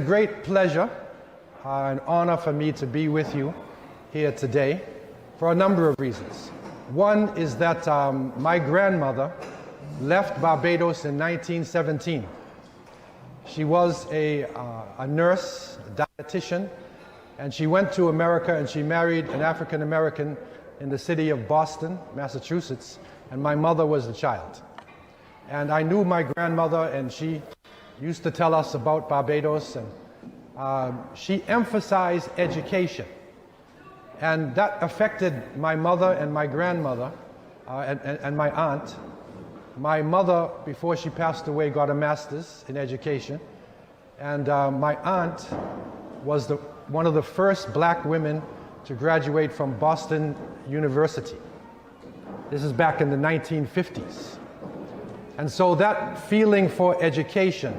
great pleasure, an honor for me to be with you here today for a number of reasons. One is that my grandmother left Barbados in 1917. She was a nurse, a dietitian, and she went to America and she married an African American in the city of Boston, Massachusetts, and my mother was the child. And I knew my grandmother, and she used to tell us about Barbados, and she emphasized education. And that affected my mother and my grandmother and my aunt. My mother, before she passed away, got a master's in education. And my aunt was one of the first black women to graduate from Boston University. This is back in the 1950s. And so that feeling for education,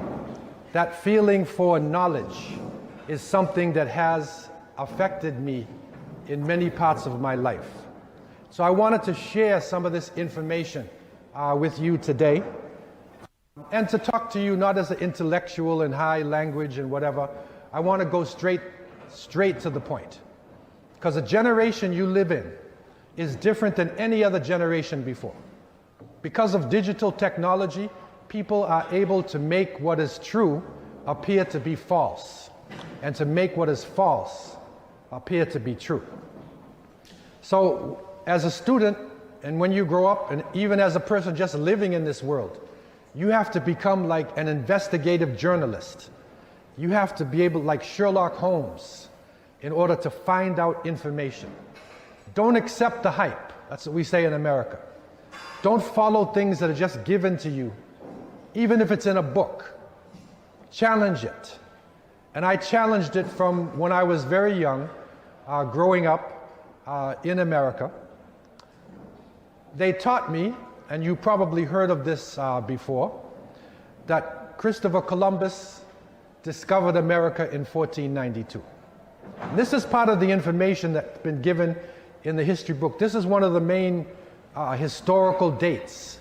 that feeling for knowledge, is something that has affected me in many parts of my life. So I wanted to share some of this information with you today, and to talk to you not as an intellectual and high language and whatever. I want to go straight to the point. Because the generation you live in is different than any other generation before. Because of digital technology, people are able to make what is true appear to be false, and to make what is false appear to be true. So, as a student, and when you grow up, and even as a person just living in this world, you have to become like an investigative journalist. You have to be able, like Sherlock Holmes, in order to find out information. Don't accept the hype. That's what we say in America. Don't follow things that are just given to you, even if it's in a book. Challenge it. And I challenged it from when I was very young, growing up in America. They taught me, and you probably heard of this before, that Christopher Columbus discovered America in 1492. And this is part of the information that's been given in the history book. This is one of the main historical dates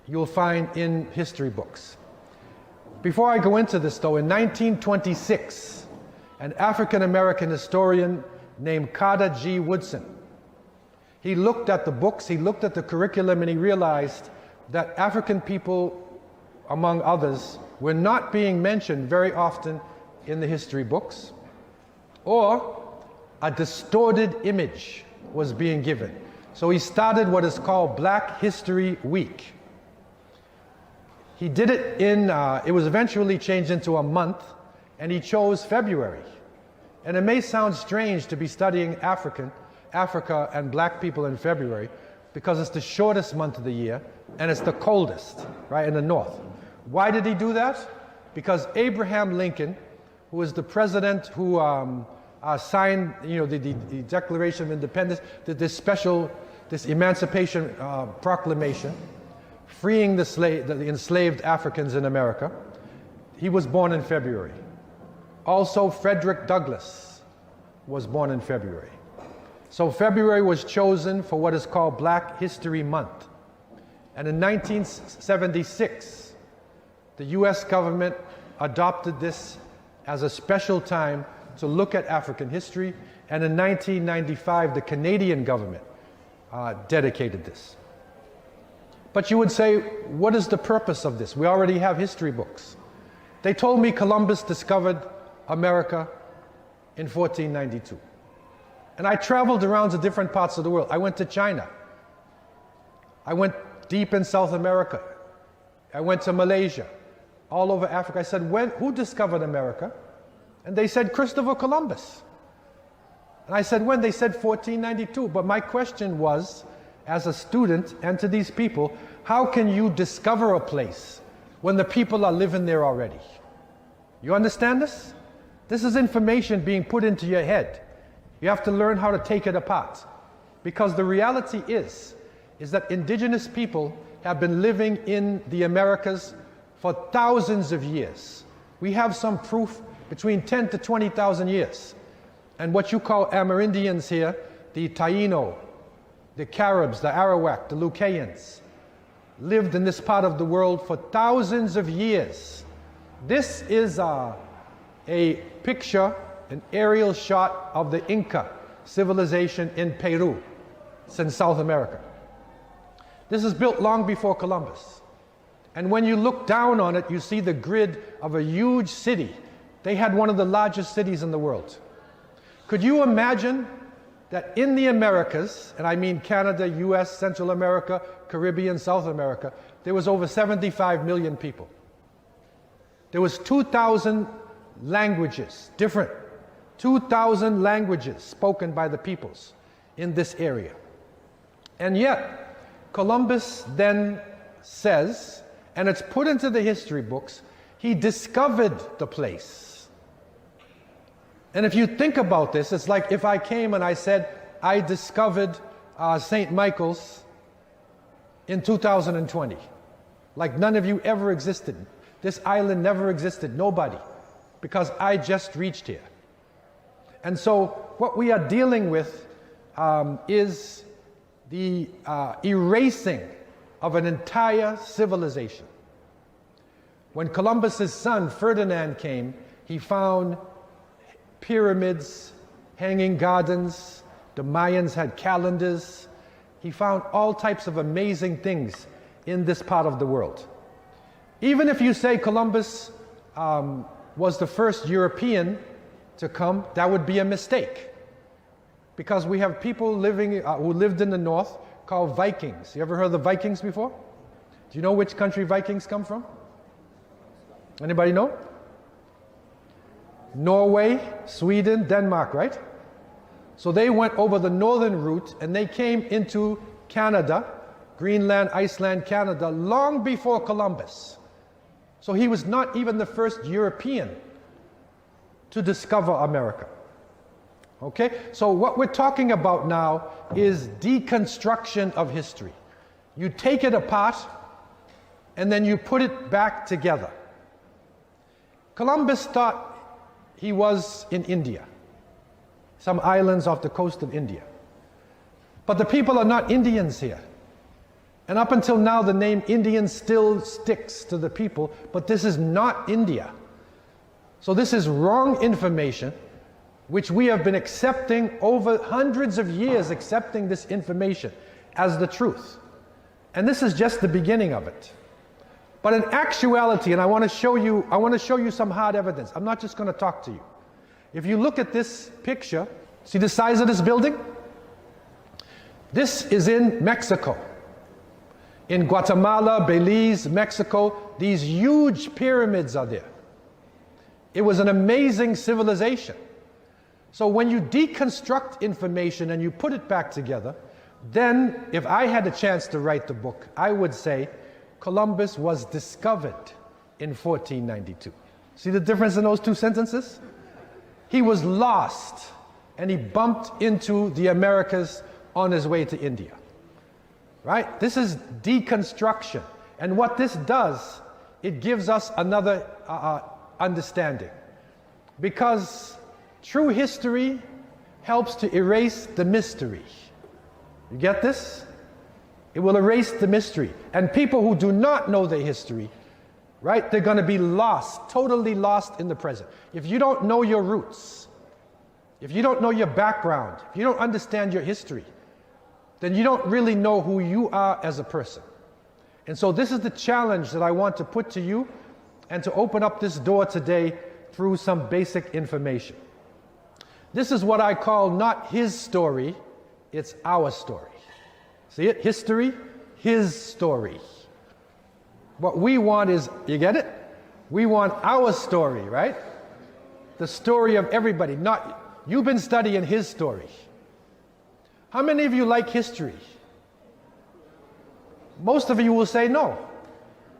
you'll find in history books. Before I go into this though, in 1926, an African American historian named Carter G. Woodson, he looked at the books, he looked at the curriculum, and he realized that African people, among others, were not being mentioned very often in the history books, or a distorted image was being given. So he started what is called Black History Week. He did it it was eventually changed into a month, and he chose February. And it may sound strange to be studying Africa and black people in February, because it's the shortest month of the year, and it's the coldest, right, in the north. Why did he do that? Because Abraham Lincoln, who was the president who signed, the Declaration of Independence, this Emancipation Proclamation, freeing the enslaved Africans in America. He was born in February. Also, Frederick Douglass was born in February. So February was chosen for what is called Black History Month. And in 1976, the US government adopted this as a special time to look at African history, and in 1995, the Canadian government dedicated this. But you would say, what is the purpose of this? We already have history books. They told me Columbus discovered America in 1492. And I traveled around to different parts of the world. I went to China. I went deep in South America. I went to Malaysia, all over Africa. I said, who discovered America? And they said, Christopher Columbus. And I said, when? They said 1492. But my question was, as a student, and to these people, how can you discover a place when the people are living there already? You understand this? This is information being put into your head. You have to learn how to take it apart. Because the reality is that indigenous people have been living in the Americas for thousands of years. We have some proof between 10 to 20,000 years. And what you call Amerindians here, the Taino, the Caribs, the Arawak, the Lucayans, lived in this part of the world for thousands of years. This is a picture, an aerial shot of the Inca civilization in Peru. It's in South America. This is built long before Columbus. And when you look down on it, you see the grid of a huge city. They had one of the largest cities in the world. Could you imagine that in the Americas, and I mean Canada, US, Central America, Caribbean, South America, there was over 75 million people. There was 2,000 languages, different, 2,000 languages spoken by the peoples in this area. And yet, Columbus then says, and it's put into the history books, he discovered the place. And if you think about this, it's like if I came and I said, I discovered St. Michael's in 2020. Like none of you ever existed. This island never existed, nobody, because I just reached here. And so what we are dealing with is the erasing of an entire civilization. When Columbus's son Ferdinand came, he found pyramids, hanging gardens, the Mayans had calendars. He found all types of amazing things in this part of the world. Even if you say Columbus was the first European to come, that would be a mistake. Because we have people living who lived in the north called Vikings. You ever heard of the Vikings before? Do you know which country Vikings come from? Anybody know? Norway, Sweden, Denmark, right? So they went over the northern route and they came into Canada, Greenland, Iceland, Canada, long before Columbus. So he was not even the first European to discover America. Okay? So what we're talking about now is deconstruction of history. You take it apart and then you put it back together. Columbus thought he was in India, some islands off the coast of India. But the people are not Indians here. And up until now, the name Indian still sticks to the people, but this is not India. So this is wrong information, which we have been accepting over hundreds of years, accepting this information as the truth. And this is just the beginning of it. But in actuality, and I want to show you some hard evidence. I'm not just going to talk to you. If you look at this picture, see the size of this building? This is in Mexico. In Guatemala, Belize, Mexico, these huge pyramids are there. It was an amazing civilization. So when you deconstruct information and you put it back together, then if I had a chance to write the book, I would say Columbus was discovered in 1492. See the difference in those two sentences? He was lost and he bumped into the Americas on his way to India. Right? This is deconstruction. And what this does, it gives us another understanding. Because true history helps to erase the mystery. You get this? It will erase the mystery. And people who do not know the history, right, they're going to be lost, totally lost in the present. If you don't know your roots, if you don't know your background, if you don't understand your history, then you don't really know who you are as a person. And so this is the challenge that I want to put to you and to open up this door today through some basic information. This is what I call not his story, it's our story. See it? History, his story. What we want is, you get it? We want our story, right? The story of everybody, not, you've been studying his story. How many of you like history? Most of you will say no.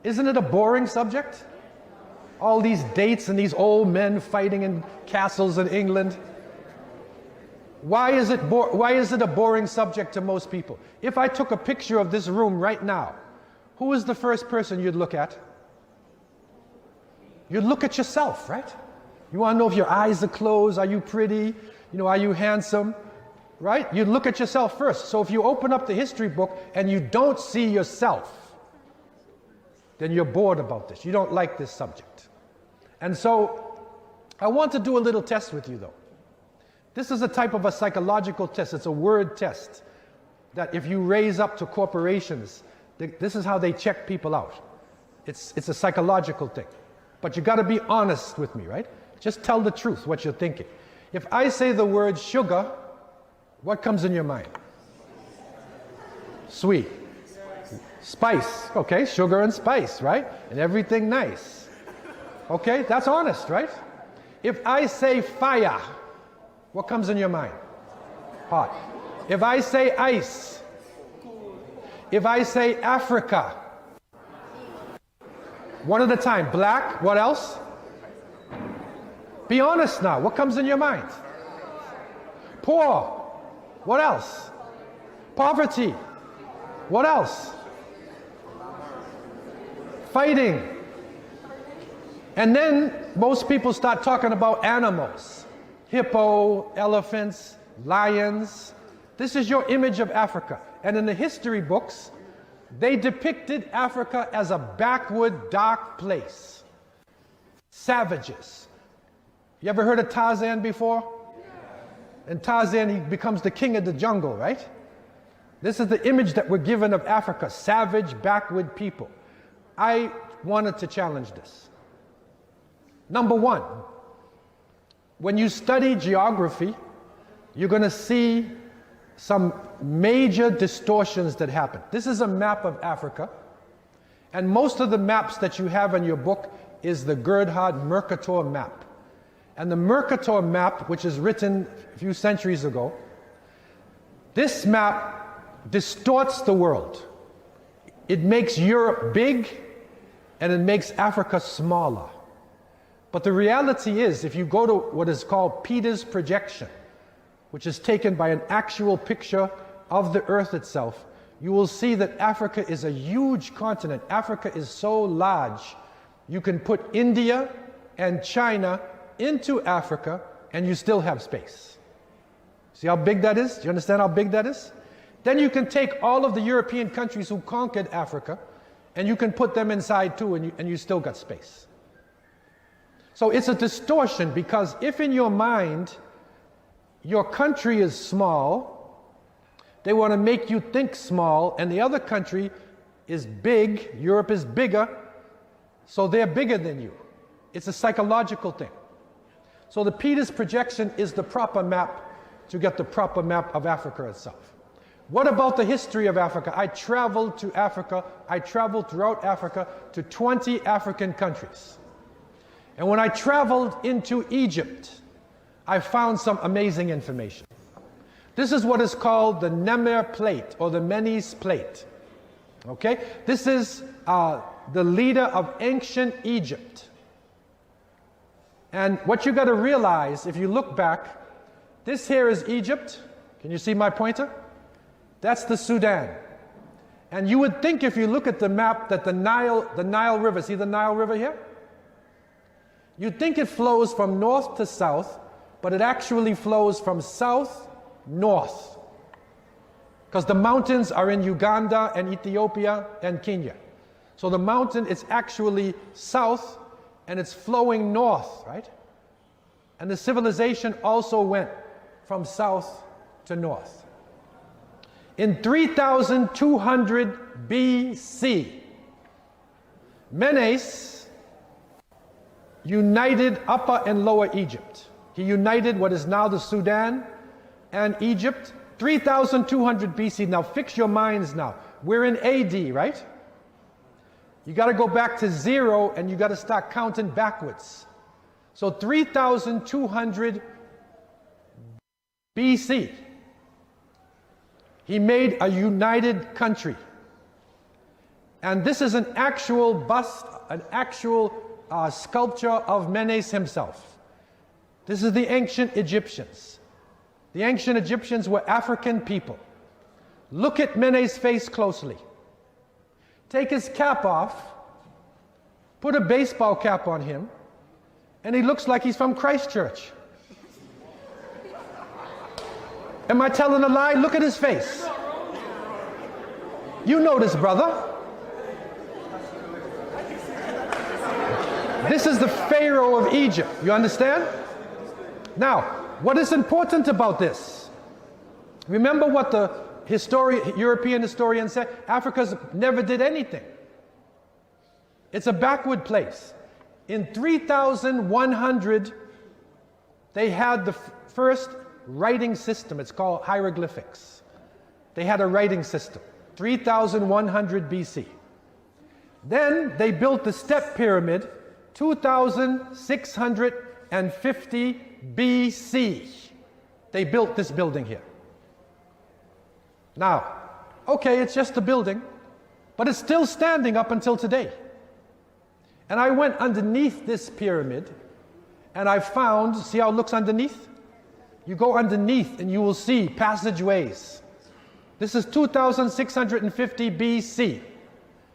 Isn't it a boring subject? All these dates and these old men fighting in castles in England. Why is it a boring subject to most people? If I took a picture of this room right now, who is the first person you'd look at? You'd look at yourself, right? You want to know if your eyes are closed, are you pretty, are you handsome, right? You'd look at yourself first. So if you open up the history book and you don't see yourself, then you're bored about this. You don't like this subject. And so I want to do a little test with you, though. This is a type of a psychological test. It's a word test that if you raise up to corporations, this is how they check people out. It's a psychological thing. But you got to be honest with me, right? Just tell the truth, what you're thinking. If I say the word sugar, what comes in your mind? Sweet. Spice. Okay, sugar and spice, right? And everything nice. Okay, that's honest, right? If I say fire, what comes in your mind? Hot. If I say ice, if I say Africa, one at a time, black, what else? Be honest now, what comes in your mind? Poor, what else? Poverty, what else? Fighting. And then most people start talking about animals. Hippo, elephants, lions. This is your image of Africa. And in the history books, they depicted Africa as a backward, dark place. Savages. You ever heard of Tarzan before? And Tarzan, he becomes the king of the jungle, right? This is the image that we're given of Africa, savage, backward people. I wanted to challenge this. Number one, when you study geography, you're going to see some major distortions that happen. This is a map of Africa, and most of the maps that you have in your book is the Gerhard Mercator map. And the Mercator map, which is written a few centuries ago, this map distorts the world. It makes Europe big, and it makes Africa smaller. But the reality is, if you go to what is called Peters projection, which is taken by an actual picture of the Earth itself, you will see that Africa is a huge continent. Africa is so large, you can put India and China into Africa, and you still have space. See how big that is? Do you understand how big that is? Then you can take all of the European countries who conquered Africa, and you can put them inside too, and you still got space. So it's a distortion, because if in your mind your country is small, they want to make you think small, and the other country is big, Europe is bigger, so they're bigger than you. It's a psychological thing. So the Peters projection is the proper map to get the proper map of Africa itself. What about the history of Africa? I traveled to Africa. I traveled throughout Africa to 20 African countries. And when I traveled into Egypt, I found some amazing information. This is what is called the Nemer plate, or the Menes plate. Okay? This is the leader of ancient Egypt. And what you got to realize, if you look back, this here is Egypt. Can you see my pointer? That's the Sudan. And you would think, if you look at the map, that the Nile River, see the Nile River here? You'd think it flows from north to south, but it actually flows from south north. Because the mountains are in Uganda and Ethiopia and Kenya. So the mountain is actually south, and it's flowing north, right? And the civilization also went from south to north. In 3200 BC, Menes united Upper and Lower Egypt. He united what is now the Sudan and Egypt, 3200 BC. Now fix your minds now. We're in AD, right? You got to go back to 0, and you got to start counting backwards. So 3200 BC, he made a united country. And this is an actual bust, an actual sculpture of Menes himself. This is the ancient Egyptians. The ancient Egyptians were African people. Look at Menes' face closely. Take his cap off, put a baseball cap on him, and he looks like he's from Christchurch. Am I telling a lie? Look at his face. You know this, brother. This is the Pharaoh of Egypt. You understand? Now, what is important about this? Remember what the European historian said? Africa never did anything. It's a backward place. In 3100, they had the first writing system. It's called hieroglyphics. They had a writing system, 3100 BC. Then they built the step pyramid, 2650 BC. They built this building here. Now, okay, it's just a building, but it's still standing up until today. And I went underneath this pyramid, and I found, see how it looks underneath? You go underneath and you will see passageways. This is 2650 BC.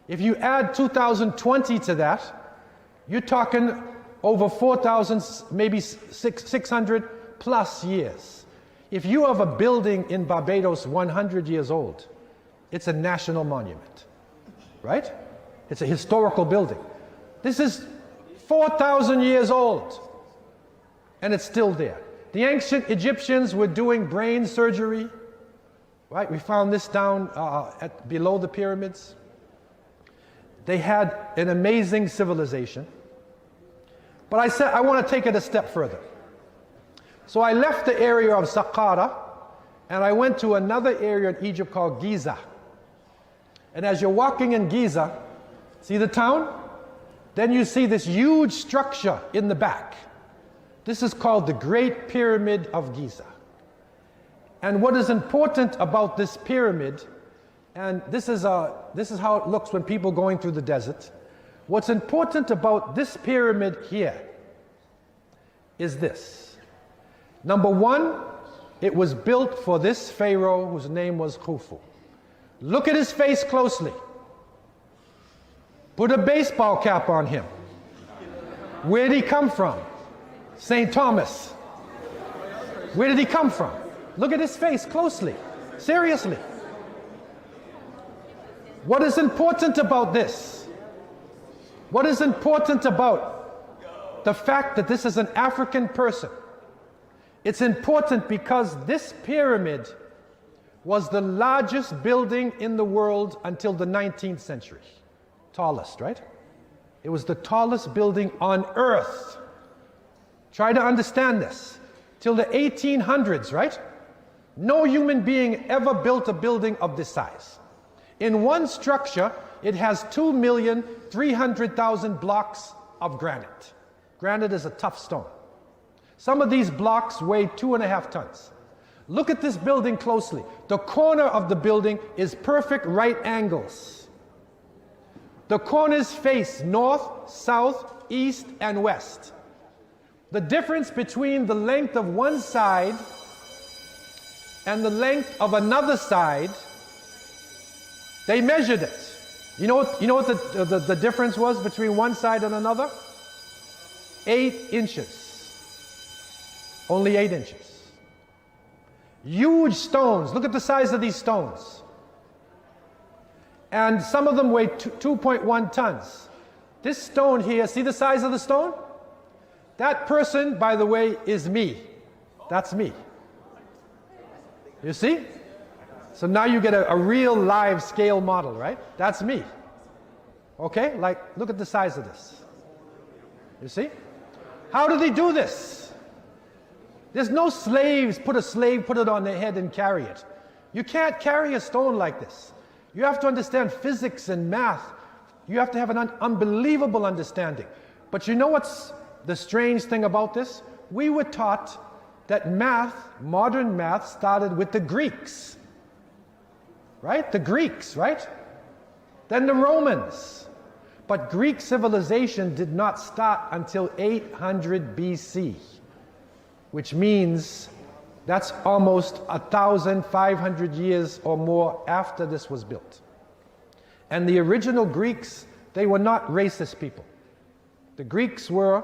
If you add 2020 to that, you're talking over 4,000, maybe 600 plus years. If you have a building in Barbados 100 years old, it's a national monument, right? It's a historical building. This is 4,000 years old, and it's still there. The ancient Egyptians were doing brain surgery, right? We found this down below the pyramids. They had an amazing civilization. But I said, I want to take it a step further. So I left the area of Saqqara, and I went to another area in Egypt called Giza. And as you're walking in Giza, see the town? Then you see this huge structure in the back. This is called the Great Pyramid of Giza. And what is important about this pyramid, and this is how it looks when people going through the desert. What's important about this pyramid here is this. Number one, it was built for this pharaoh whose name was Khufu. Look at his face closely. Put a baseball cap on him. Where did he come from? St. Thomas. Where did he come from? Look at his face closely. Seriously. What is important about this? What is important about the fact that this is an African person? It's important because this pyramid was the largest building in the world until the 19th century. Tallest, right? It was the tallest building on earth. Try to understand this. Till the 1800s, right? No human being ever built a building of this size. In one structure, it has 2,300,000 blocks of granite. Granite is a tough stone. Some of these blocks weigh 2.5 tons. Look at this building closely. The corner of the building is perfect right angles. The corners face north, south, east, and west. The difference between the length of one side and the length of another side, they measured it. You know what the difference was between one side and another? 8 inches. Only 8 inches. Huge stones. Look at the size of these stones. And some of them weigh 2.1 tons. This stone here, see the size of the stone? That person, by the way, is me. That's me. You see? So now you get a real live scale model, right? That's me. Okay? Like, look at the size of this. You see? How do they do this? There's no slaves, put it on their head and carry it. You can't carry a stone like this. You have to understand physics and math. You have to have an unbelievable understanding. But you know what's the strange thing about this? We were taught that math, modern math, started with the Greeks. Right? The Greeks, right? Then the Romans. But Greek civilization did not start until 800 BC, which means that's almost 1,500 years or more after this was built. And the original Greeks, they were not racist people. The Greeks were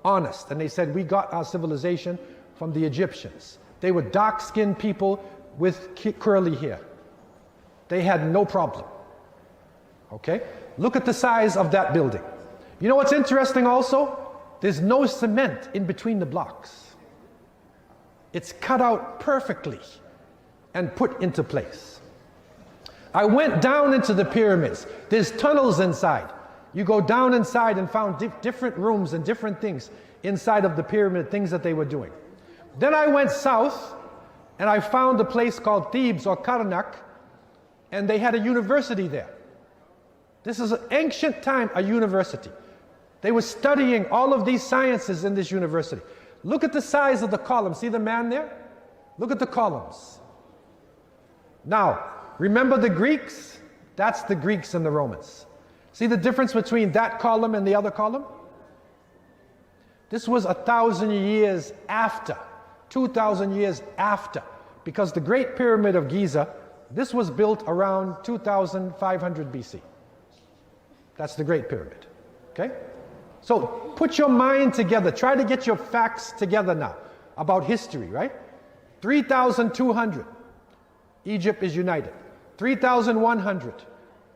honest, and they said, we got our civilization from the Egyptians. They were dark-skinned people with curly hair. They had no problem. Okay? Look at the size of that building. You know what's interesting also? There's no cement in between the blocks. It's cut out perfectly and put into place. I went down into the pyramids. There's tunnels inside. You go down inside and found different rooms and different things inside of the pyramid, things that they were doing. Then I went south and I found a place called Thebes or Karnak, and they had a university there. This is an ancient time, a university. They were studying all of these sciences in this university. Look at the size of the columns. See the man there? Look at the columns. Now, remember the Greeks? That's the Greeks and the Romans. See the difference between that column and the other column? This was 1,000 years after, 2,000 years after, because the Great Pyramid of Giza, this was built around 2,500 BC. That's the Great Pyramid, okay? So put your mind together. Try to get your facts together now about history, right? 3,200, Egypt is united. 3,100,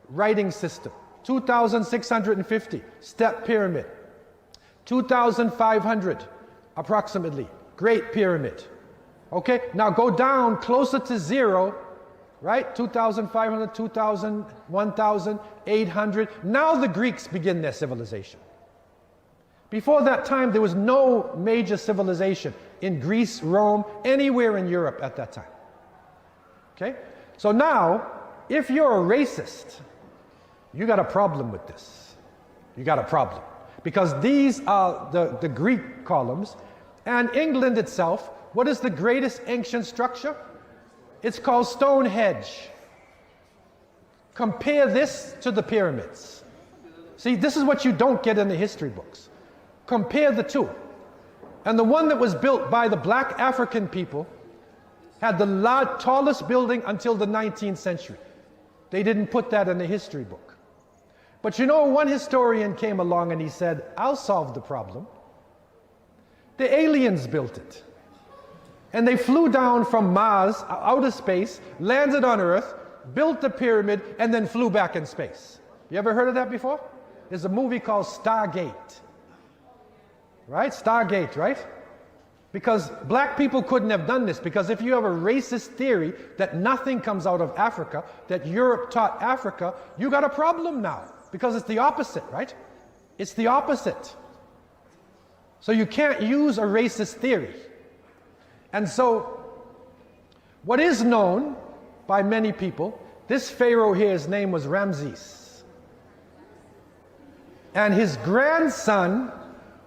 writing system. 2,650, step pyramid. 2,500, approximately, Great Pyramid. Okay, now go down closer to zero, right? 2,500, 2,000, 1,800. Now the Greeks begin their civilization. Before that time, there was no major civilization in Greece, Rome, anywhere in Europe at that time. Okay? So now, if you're a racist, you got a problem with this. You got a problem. Because these are the Greek columns, and England itself, what is the greatest ancient structure? It's called Stonehenge. Compare this to the pyramids. See, this is what you don't get in the history books. Compare the two. And the one that was built by the black African people had the tallest building until the 19th century. They didn't put that in the history book. But you know, one historian came along and he said, I'll solve the problem. The aliens built it. And they flew down from Mars, outer space, landed on Earth, built the pyramid, and then flew back in space. You ever heard of that before? There's a movie called Stargate. Right? Stargate, right? Because black people couldn't have done this, because if you have a racist theory that nothing comes out of Africa, that Europe taught Africa, you got a problem now, because it's the opposite, right? It's the opposite. So you can't use a racist theory. And so, what is known by many people, this pharaoh here, his name was Ramses. And his grandson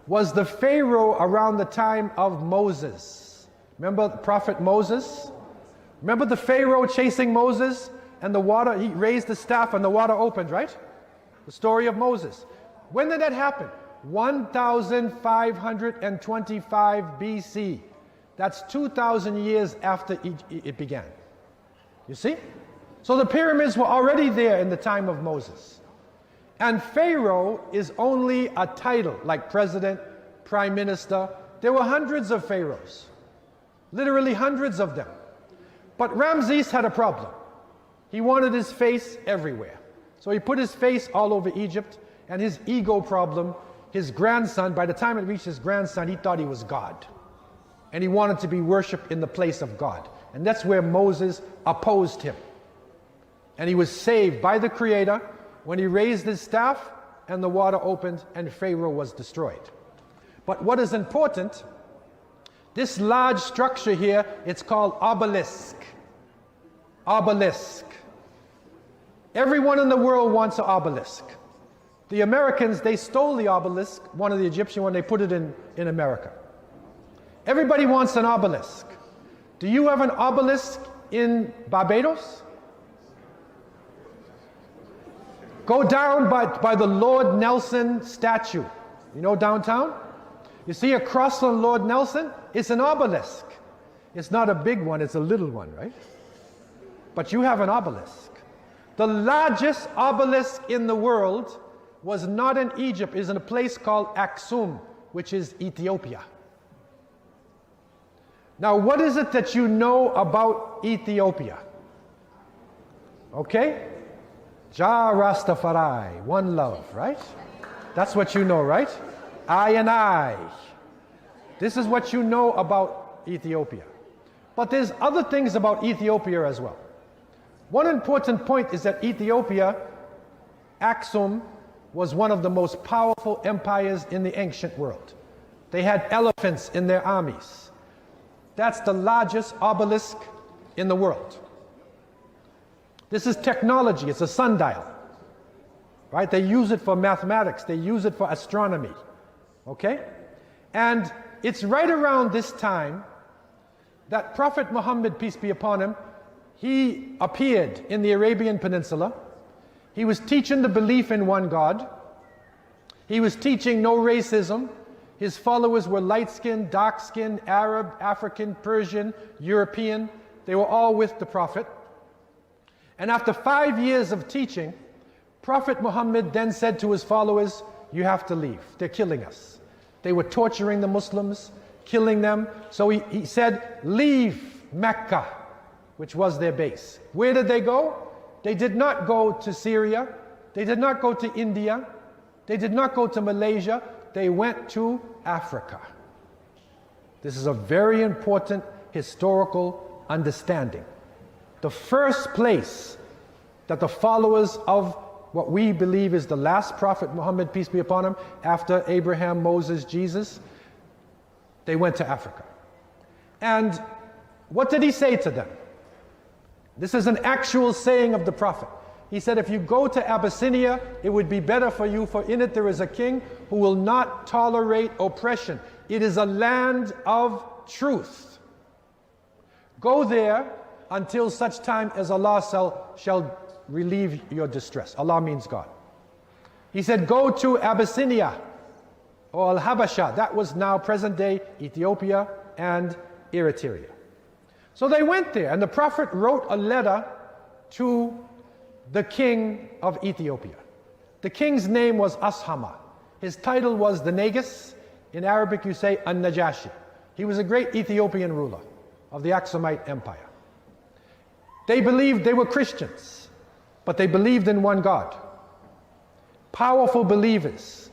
was the pharaoh around the time of Moses. Remember the prophet Moses? Remember the pharaoh chasing Moses and the water, he raised the staff and the water opened, right? The story of Moses. When did that happen? 1,525 BC. That's 2,000 years after it began. You see? So the pyramids were already there in the time of Moses. And Pharaoh is only a title, like president, prime minister. There were hundreds of pharaohs, literally hundreds of them. But Ramses had a problem. He wanted his face everywhere. So he put his face all over Egypt, and his ego problem, his grandson, by the time it reached his grandson, he thought he was God. And he wanted to be worshipped in the place of God. And that's where Moses opposed him. And he was saved by the Creator when he raised his staff and the water opened and Pharaoh was destroyed. But what is important, this large structure here, it's called obelisk. Obelisk. Everyone in the world wants an obelisk. The Americans, they stole the obelisk, one of the Egyptian one, they put it in America. Everybody wants an obelisk. Do you have an obelisk in Barbados? Go down by the Lord Nelson statue. You know downtown? You see across from Lord Nelson? It's an obelisk. It's not a big one, it's a little one, right? But you have an obelisk. The largest obelisk in the world was not in Egypt, it is in a place called Aksum, which is Ethiopia. Now, what is it that you know about Ethiopia? Okay? Jah Rastafari, one love, right? That's what you know, right? I and I. This is what you know about Ethiopia. But there's other things about Ethiopia as well. One important point is that Ethiopia, Aksum, was one of the most powerful empires in the ancient world. They had elephants in their armies. That's the largest obelisk in the world. This is technology, it's a sundial. Right? They use it for mathematics, they use it for astronomy. Okay? And it's right around this time that Prophet Muhammad, peace be upon him, he appeared in the Arabian Peninsula. He was teaching the belief in one God. He was teaching no racism. His followers were light-skinned, dark-skinned, Arab, African, Persian, European. They were all with the Prophet. And after 5 years of teaching, Prophet Muhammad then said to his followers, you have to leave. They're killing us. They were torturing the Muslims, killing them. So he said, leave Mecca, which was their base. Where did they go? They did not go to Syria. They did not go to India. They did not go to Malaysia. They went to Africa. This is a very important historical understanding. The first place that the followers of what we believe is the last prophet, Muhammad, peace be upon him, after Abraham, Moses, Jesus, they went to Africa. And what did he say to them? This is an actual saying of the Prophet. He said, if you go to Abyssinia, it would be better for you, for in it there is a king who will not tolerate oppression. It is a land of truth. Go there until such time as Allah shall relieve your distress. Allah means God. He said, go to Abyssinia, or Al-Habasha. That was now present-day Ethiopia and Eritrea. So they went there, and the Prophet wrote a letter to the king of Ethiopia. The king's name was Ashama. His title was the Negus. In Arabic you say An-Najashi. He was a great Ethiopian ruler of the Aksumite Empire. They believed they were Christians, but they believed in one God. Powerful believers,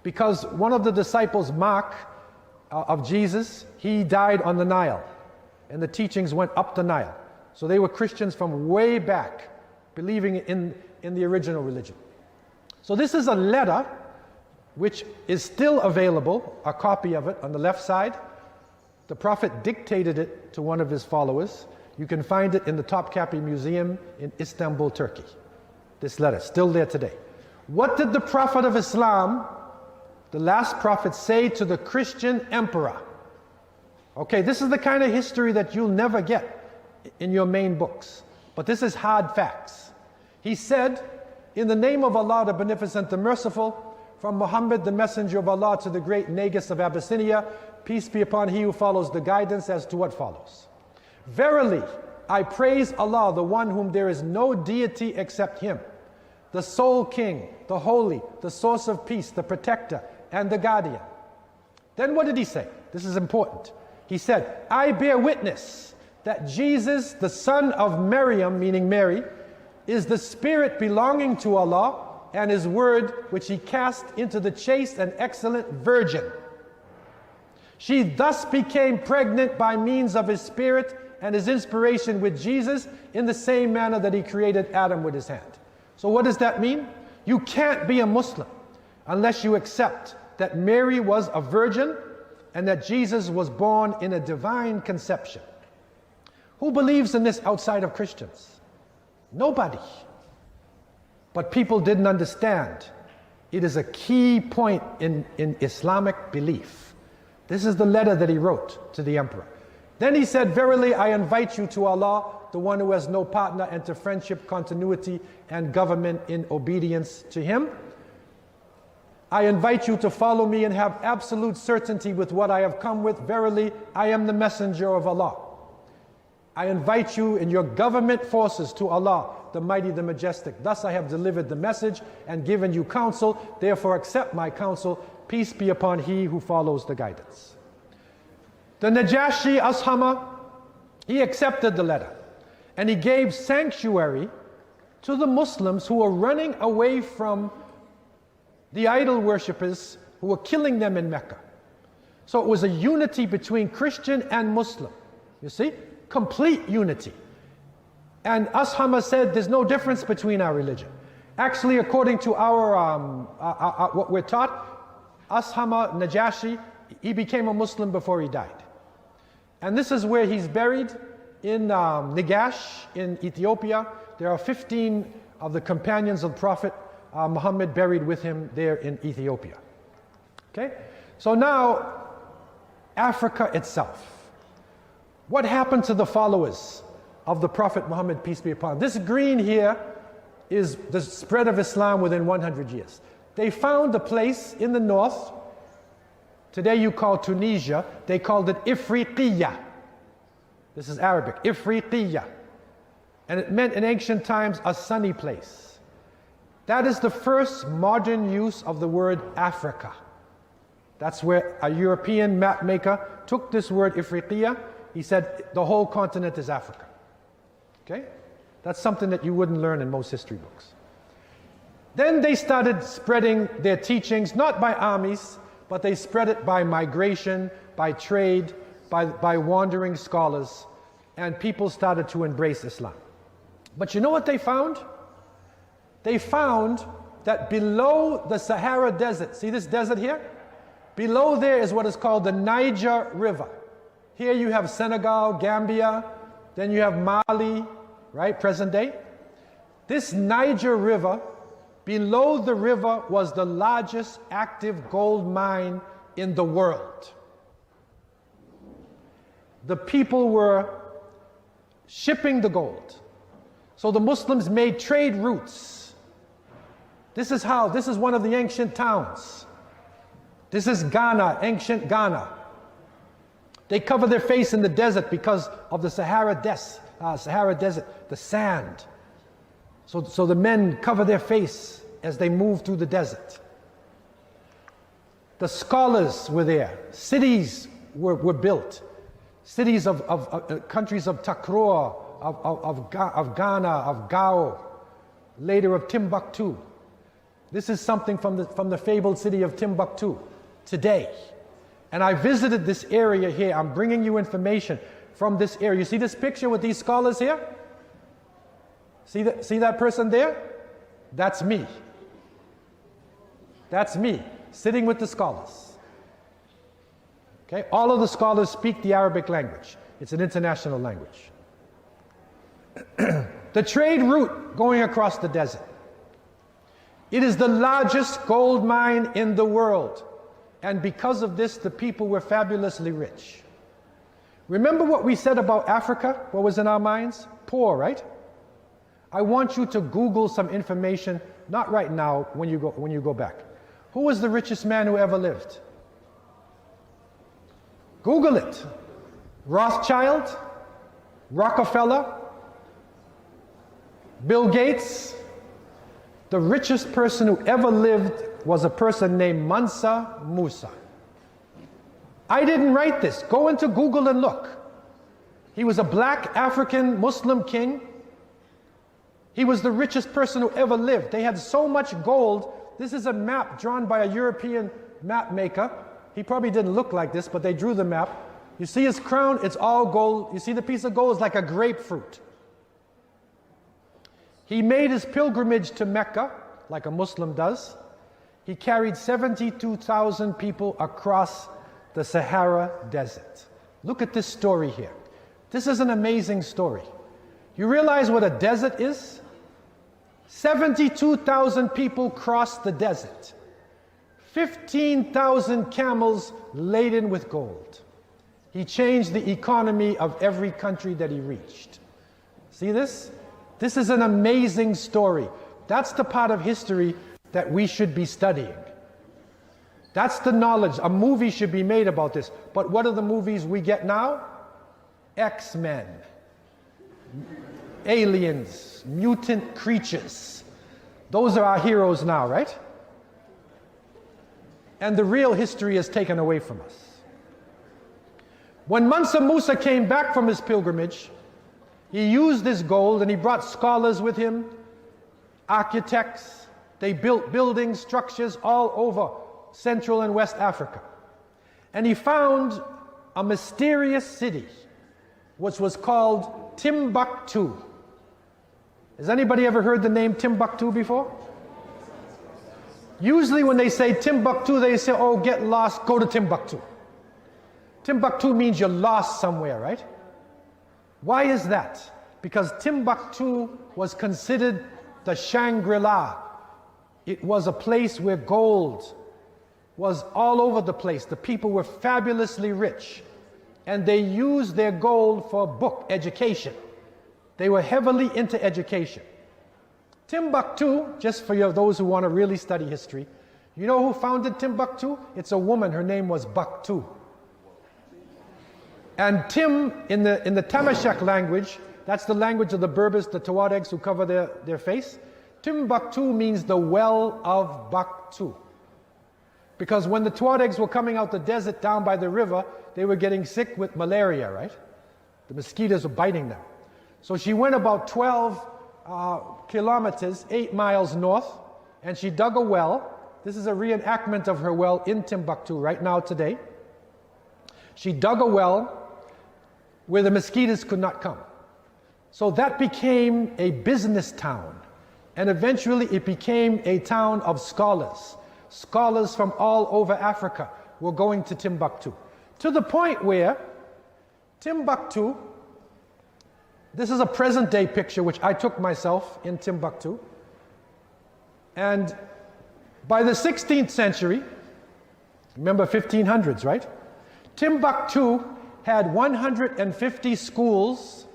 because one of the disciples, Mark, of Jesus, he died on the Nile, and the teachings went up the Nile. So they were Christians from way back, believing in the original religion. So this is a letter which is still available, a copy of it on the left side. The Prophet dictated it to one of his followers. You can find it in the Topkapi Museum in Istanbul, Turkey. This letter, still there today. What did the Prophet of Islam, the last prophet, say to the Christian emperor? Okay, this is the kind of history that you'll never get in your main books. But this is hard facts. He said, in the name of Allah, the Beneficent, the Merciful, from Muhammad, the Messenger of Allah, to the great Negus of Abyssinia, peace be upon he who follows the guidance as to what follows. Verily, I praise Allah, the one whom there is no deity except him, the sole king, the holy, the source of peace, the protector, and the guardian. Then what did he say? This is important. He said, I bear witness that Jesus, the son of Maryam, meaning Mary, is the spirit belonging to Allah, and his word which he cast into the chaste and excellent virgin. She thus became pregnant by means of his spirit and his inspiration with Jesus, in the same manner that he created Adam with his hand. So what does that mean? You can't be a Muslim unless you accept that Mary was a virgin and that Jesus was born in a divine conception. Who believes in this outside of Christians? Nobody. But people didn't understand. It is a key point in Islamic belief. This is the letter that he wrote to the emperor. Then he said, verily I invite you to Allah, the one who has no partner, and to friendship, continuity, and government in obedience to him. I invite you to follow me and have absolute certainty with what I have come with. Verily, I am the messenger of Allah. I invite you and your government forces to Allah, the mighty, the majestic. Thus I have delivered the message and given you counsel. Therefore accept my counsel. Peace be upon he who follows the guidance. The Najashi Ashama, he accepted the letter, and he gave sanctuary to the Muslims who were running away from the idol worshippers who were killing them in Mecca. So it was a unity between Christian and Muslim. You see? Complete unity. And Ashama said there's no difference between our religion. Actually, according to what we're taught, Ashama Najashi, he became a Muslim before he died. And this is where he's buried, in Negash in Ethiopia. There are 15 of the companions of Prophet Muhammad buried with him there in Ethiopia. Okay? So now, Africa itself. What happened to the followers of the Prophet Muhammad, peace be upon him? This green here is the spread of Islam within 100 years. They found a place in the north, today you call Tunisia, they called it Ifriqiya. This is Arabic, Ifriqiya. And it meant in ancient times a sunny place. That is the first modern use of the word Africa. That's where a European map maker took this word Ifriqiya. He said the whole continent is Africa. Okay? That's something that you wouldn't learn in most history books. Then they started spreading their teachings, not by armies, but they spread it by migration, by trade, by wandering scholars, and people started to embrace Islam. But you know what they found? They found that below the Sahara Desert, see this desert here? Below there is what is called the Niger River. Here you have Senegal, Gambia, then you have Mali, right, present day. This Niger River, below the river was the largest active gold mine in the world. The people were shipping the gold. So the Muslims made trade routes. This is one of the ancient towns. This is Ghana, ancient Ghana. They cover their face in the desert because of the Sahara Desert, the sand. So the men cover their face as they move through the desert. The scholars were there. Cities were built. Cities of countries of Takror, of Ghana, of Gao, later of Timbuktu. This is something from the fabled city of Timbuktu today. And I visited this area here. I'm bringing you information from this area. You see this picture with these scholars here? See that person there? That's me. That's me, sitting with the scholars. Okay? All of the scholars speak the Arabic language. It's an international language. The trade route going across the desert. It is the largest gold mine in the world. And because of this, the people were fabulously rich. Remember what we said about Africa? What was in our minds? Poor, right? I want you to Google some information, not right now, when you go back. Who was the richest man who ever lived? Google it. Rothschild, Rockefeller, Bill Gates. The richest person who ever lived was a person named Mansa Musa. I didn't write this. Go into Google and look. He was a black African Muslim king. He was the richest person who ever lived. They had so much gold. This is a map drawn by a European map maker. He probably didn't look like this, but they drew the map. You see his crown? It's all gold. You see the piece of gold is like a grapefruit. He made his pilgrimage to Mecca, like a Muslim does. He carried 72,000 people across the Sahara Desert. Look at this story here. This is an amazing story. You realize what a desert is? 72,000 people crossed the desert. 15,000 camels laden with gold. He changed the economy of every country that he reached. See this? This is an amazing story. That's the part of history that we should be studying. That's the knowledge. A movie should be made about this. But what are the movies we get now? X-Men, aliens, mutant creatures. Those are our heroes now, right? And the real history is taken away from us. When Mansa Musa came back from his pilgrimage, he used this gold and he brought scholars with him, architects, They built buildings, structures all over Central and West Africa. And he found a mysterious city, which was called Timbuktu. Has anybody ever heard the name Timbuktu before? Usually when they say Timbuktu, they say, oh, get lost, go to Timbuktu. Timbuktu means you're lost somewhere, right? Why is that? Because Timbuktu was considered the Shangri-La. It was a place where gold was all over the place. The people were fabulously rich, and they used their gold for book education. They were heavily into education. Timbuktu, just for those who want to really study history, you know who founded Timbuktu? It's a woman, her name was Baktu. And Tim, in the Tamashek language, that's the language of the Berbers, the Tuaregs who cover their face, Timbuktu means the well of Baktu. Because when the Tuaregs were coming out the desert down by the river, they were getting sick with malaria, right? The mosquitoes were biting them. So she went about 12 kilometers, 8 miles north, and she dug a well. This is a reenactment of her well in Timbuktu right now today. She dug a well where the mosquitoes could not come. So that became a business town, and eventually it became a town of scholars. Scholars from all over Africa were going to Timbuktu, to the point where Timbuktu, this is a present day picture which I took myself in Timbuktu, and by the 16th century, remember 1500s, right? Timbuktu had 150 schools.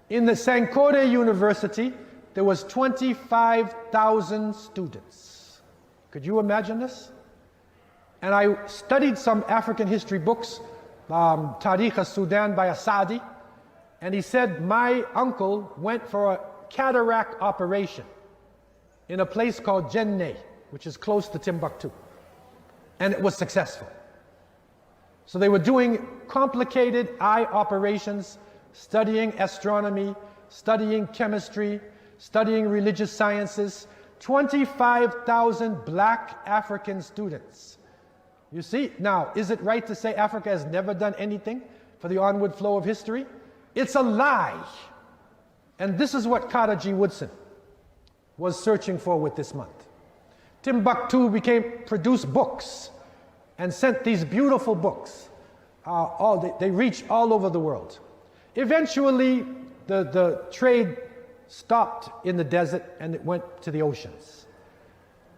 In the Sankore University, there was 25,000 students. Could you imagine this? And I studied some African history books, Tariq al-Sudan by Asadi, and he said my uncle went for a cataract operation in a place called Jenne, which is close to Timbuktu, and it was successful. So they were doing complicated eye operations, studying astronomy, studying chemistry, studying religious sciences, 25,000 black African students. You see, now, is it right to say Africa has never done anything for the onward flow of history? It's a lie. And this is what Carter G. Woodson was searching for with this month. Timbuktu produced books and sent these beautiful books. They reached all over the world. Eventually, the trade stopped in the desert and it went to the oceans.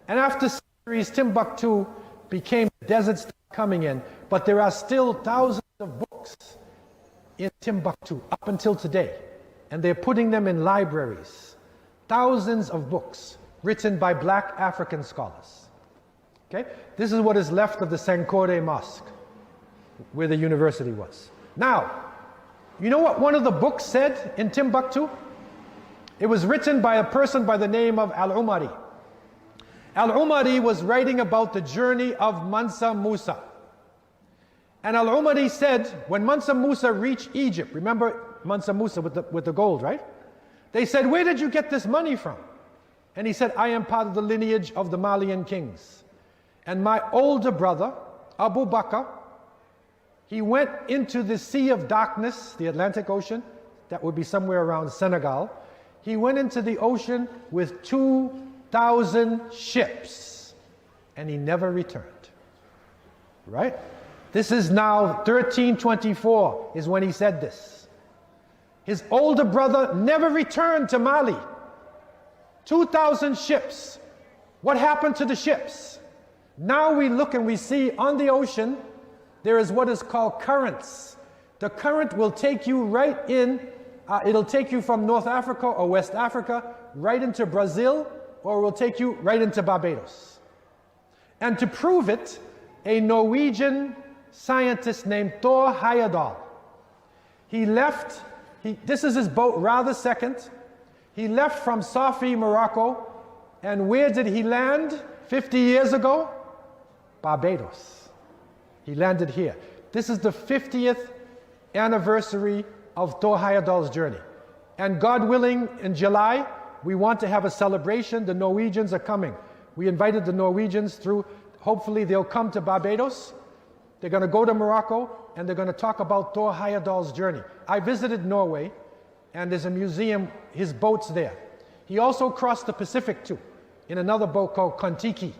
And after centuries, Timbuktu became the deserts coming in, but there are still thousands of books in Timbuktu up until today, and they're putting them in libraries. Thousands of books written by black African scholars. Okay? This is what is left of the Sankore Mosque, where the university was. Now, you know what one of the books said in Timbuktu? It was written by a person by the name of Al-Umari. Al-Umari was writing about the journey of Mansa Musa. And Al-Umari said, when Mansa Musa reached Egypt, remember Mansa Musa with the gold, right? They said, where did you get this money from? And he said, I am part of the lineage of the Malian kings. And my older brother, Abu Bakr, he went into the Sea of Darkness, the Atlantic Ocean, that would be somewhere around Senegal. He went into the ocean with 2,000 ships, and he never returned. Right? This is now 1324 is when he said this. His older brother never returned to Mali. 2,000 ships. What happened to the ships? Now we look and we see on the ocean there is what is called currents. The current will take you right in, it'll take you from North Africa or West Africa right into Brazil, or it will take you right into Barbados. And to prove it, a Norwegian scientist named Thor Heyerdahl, he left, this is his boat, Ra II. He left from Safi, Morocco, and where did he land 50 years ago? Barbados. He landed here. This is the 50th anniversary of Thor Heyerdahl's journey. And God willing, in July, We want to have a celebration. The Norwegians are coming. We invited the Norwegians through. Hopefully they'll come to Barbados. They're going to go to Morocco, and they're going to talk about Thor Heyerdahl's journey. I visited Norway, and there's a museum, his boat's there. He also crossed the Pacific too, in another boat called Kon-Tiki.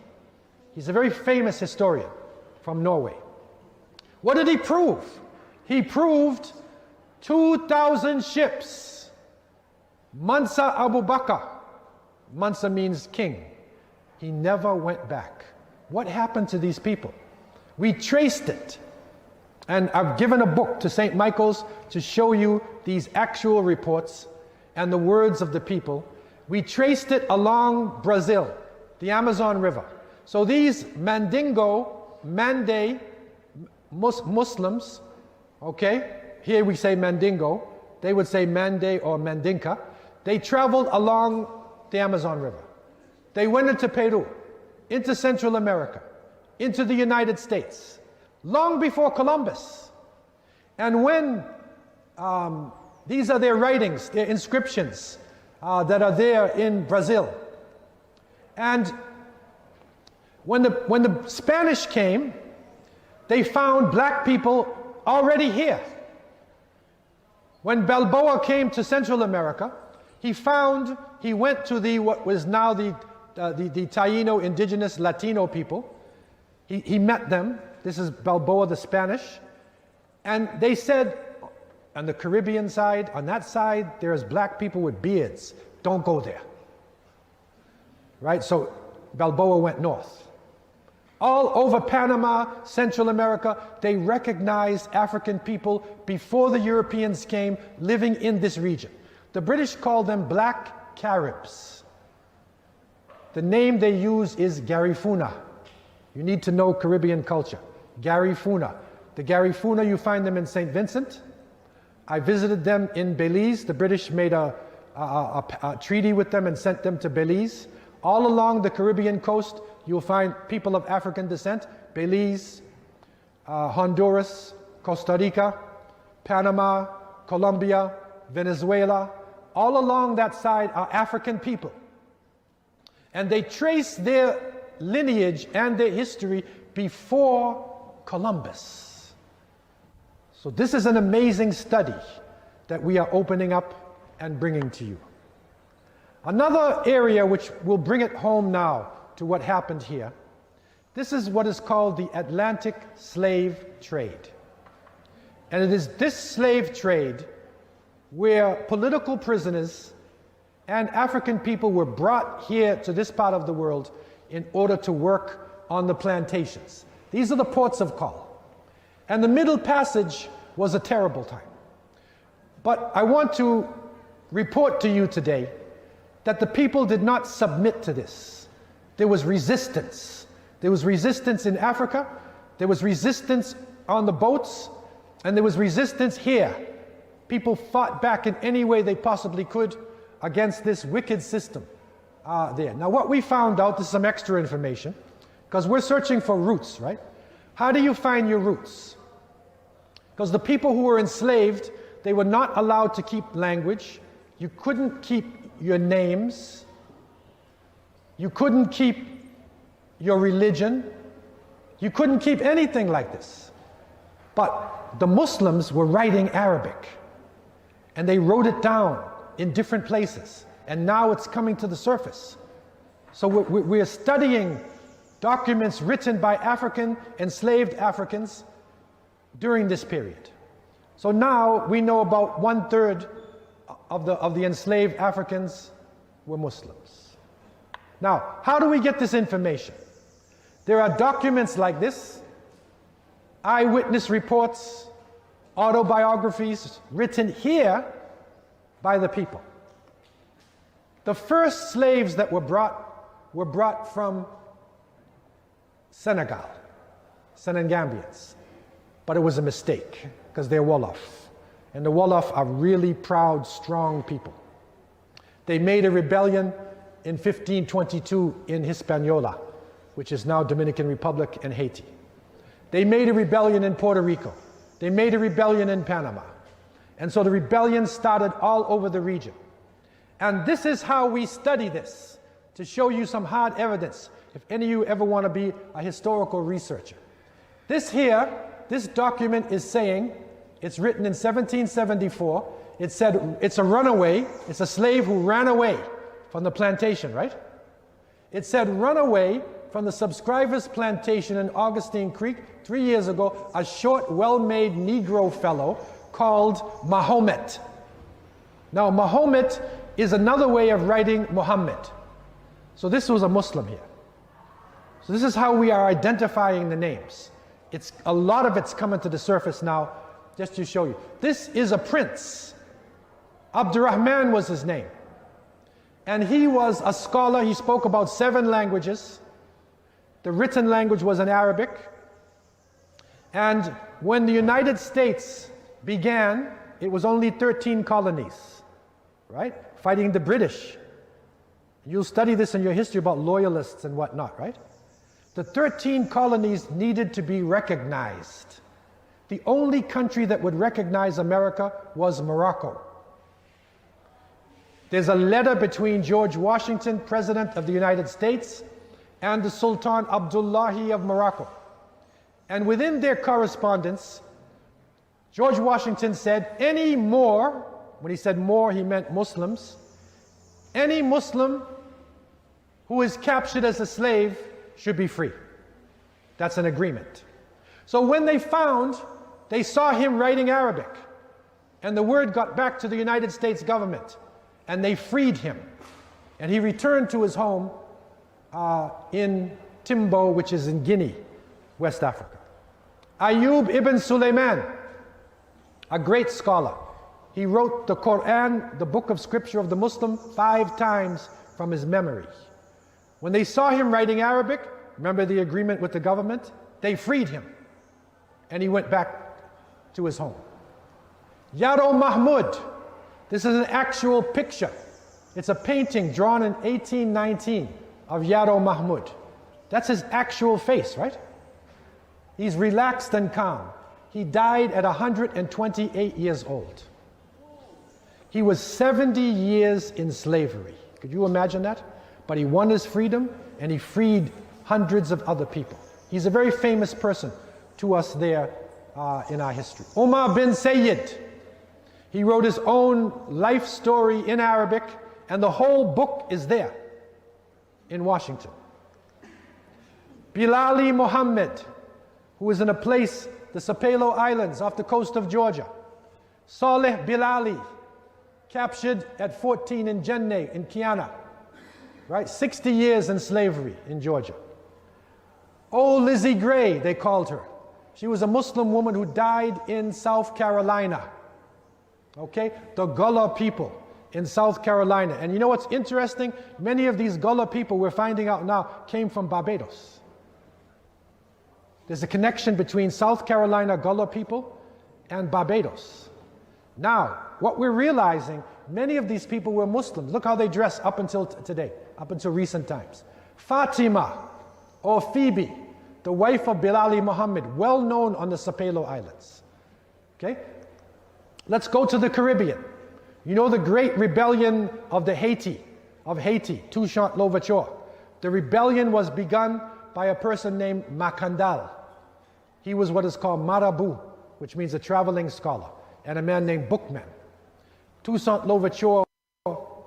He's a very famous historian from Norway. What did he prove? He proved 2,000 ships. Mansa Abu Bakr. Mansa means king. He never went back. What happened to these people? We traced it. And I've given a book to St. Michael's to show you these actual reports and the words of the people. We traced it along Brazil, the Amazon River. So these Mandingo, Mande Muslims, okay, here we say Mandingo, they would say Mande or Mandinka. They traveled along the Amazon River. They went into Peru, into Central America, into the United States, long before Columbus. And when, these are their writings, their inscriptions that are there in Brazil. And when the Spanish came, they found black people already here. When Balboa came to Central America, he went to what was now the Taino indigenous Latino people. He met them. This is Balboa, the Spanish. And they said, on the Caribbean side, on that side, there's black people with beards. Don't go there. Right? So Balboa went north. All over Panama, Central America, they recognized African people before the Europeans came living in this region. The British called them Black Caribs. The name they use is Garifuna. You need to know Caribbean culture. Garifuna. The Garifuna, you find them in St. Vincent. I visited them in Belize. The British made a treaty with them and sent them to Belize. All along the Caribbean coast, you'll find people of African descent. Belize, Honduras, Costa Rica, Panama, Colombia, Venezuela. All along that side are African people. And they trace their lineage and their history before Columbus. So this is an amazing study that we are opening up and bringing to you. Another area which will bring it home now to what happened here, this is what is called the Atlantic slave trade. And it is this slave trade where political prisoners and African people were brought here to this part of the world in order to work on the plantations. These are the ports of call. And the Middle Passage was a terrible time. But I want to report to you today that the people did not submit to this. There was resistance. There was resistance in Africa, there was resistance on the boats, and there was resistance here. People fought back in any way they possibly could against this wicked system there. Now what we found out, this is some extra information, because we're searching for roots, right? How do you find your roots? Because the people who were enslaved, they were not allowed to keep language. You couldn't keep your names. You couldn't keep your religion. You couldn't keep anything like this. But the Muslims were writing Arabic, and they wrote it down in different places, and now it's coming to the surface. So we're studying documents written by enslaved Africans during this period. So now we know about 1/3 of the enslaved Africans were Muslims. Now, how do we get this information? There are documents like this, eyewitness reports, autobiographies written here by the people. The first slaves that were brought from Senegal, Senegambians. But it was a mistake, because they're Wolof. And the Wolof are really proud, strong people. They made a rebellion in 1522 in Hispaniola, which is now Dominican Republic and Haiti. They made a rebellion in Puerto Rico. They made a rebellion in Panama. And so the rebellion started all over the region. And this is how we study this, to show you some hard evidence, if any of you ever want to be a historical researcher. This here, this document is saying, it's written in 1774, it said it's a runaway, it's a slave who ran away from the plantation, right? It said run away from the subscriber's plantation in Augustine Creek 3 years ago, a short, well-made Negro fellow called Mahomet. Now, Mahomet is another way of writing Muhammad. So this was a Muslim here. So this is how we are identifying the names. A lot of it's coming to the surface now, just to show you. This is a prince. Abdurrahman was his name. And he was a scholar. He spoke about 7 languages. The written language was in Arabic. And when the United States began, it was only 13 colonies, right? Fighting the British. You'll study this in your history about loyalists and whatnot, right? The 13 colonies needed to be recognized. The only country that would recognize America was Morocco. There's a letter between George Washington, President of the United States, and the Sultan Abdullahi of Morocco. And within their correspondence, George Washington said, any more, when he said more, he meant Muslims, any Muslim who is captured as a slave should be free. That's an agreement. So when they saw him writing Arabic, and the word got back to the United States government, and they freed him, and he returned to his home in Timbo, which is in Guinea, West Africa. Ayub ibn Sulaiman, a great scholar. He wrote the Quran, the book of scripture of the Muslim, 5 times from his memory. When they saw him writing Arabic, remember the agreement with the government? They freed him, and he went back to his home. Yaro Mahmud, this is an actual picture. It's a painting drawn in 1819 of Yaro Mahmud. That's his actual face, right? He's relaxed and calm. He died at 128 years old. He was 70 years in slavery. Could you imagine that? But he won his freedom, and he freed hundreds of other people. He's a very famous person to us there in our history. Umar bin Sayyid, he wrote his own life story in Arabic, and the whole book is there in Washington. Bilali Muhammad, who is in a place, the Sapelo Islands off the coast of Georgia. Saleh Bilali, captured at 14 in Jenne in Kiana, right? 60 years in slavery in Georgia. Oh, Lizzie Gray, they called her. She was a Muslim woman who died in South Carolina. Okay, the Gullah people in South Carolina. And you know what's interesting? Many of these Gullah people, we're finding out now, came from Barbados. There's a connection between South Carolina Gullah people and Barbados. Now, what we're realizing, many of these people were Muslims. Look how they dress up until today, up until recent times. Fatima, or Phoebe, the wife of Bilali Muhammad, well known on the Sapelo Islands. Okay? Let's go to the Caribbean. You know the great rebellion of Haiti, Toussaint Louverture. The rebellion was begun by a person named Macandal. He was what is called Marabout, which means a traveling scholar, and a man named Bookman. Toussaint Louverture